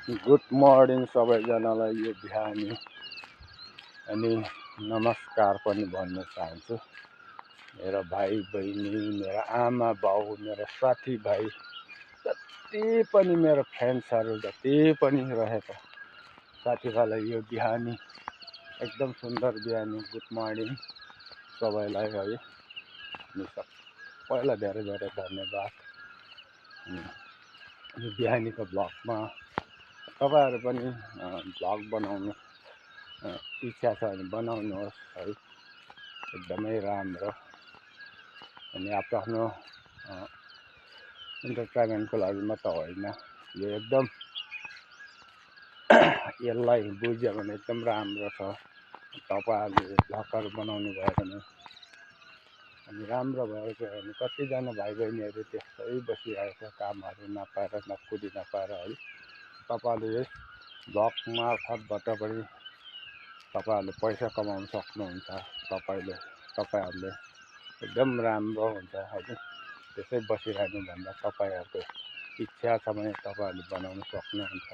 Good morning सबैजनालाई यो बिहानी अनि नमस्कार पनि भन्न चाहन्छु। मेरो भाइ बहिनी, मेरो आमा बाउ, मेरो साथीभाइ, जति पनि मेरो फ्रेन्ड्सहरू जति पनि रहेका साथीभाइलाई यो बिहानी एकदम सुन्दर बिहानी गुड मर्निङ सबैलाई है। अनि सबैलाई धेरै धेरै धन्यवाद। यो बिहानीको ब्लगमा तपाईहरु पनि ब्लग बनाउनु इच्छा छ भने बनाउनुहोस् है, एकदमै राम्रो। अनि आफ्नो इन्टरटेनमेन्टको लागि मात्र होइन, यो एकदम यसलाई बुझ्यो भने एकदम राम्रो छ। तपाईहरुले ब्लगहरु बनाउनु भयो भने अनि राम्रो भयो भने कतिजना भाइ बहिनीहरु त्यस्तै बसिरहेको छ, कामहरु नपाएर नकुदी नपाएर है। तपाईहरुले यस ब्लग मार्फतबाट पनि तपाईहरुले पैसा कमाउन सक्नुहुन्छ। तपाईहरुले एकदम राम्रो हुन्छ हैन। त्यसै बसिरहनु भन्दा तपाईहरुको इच्छा छ भने तपाईहरुले बनाउन सक्नुहुन्छ।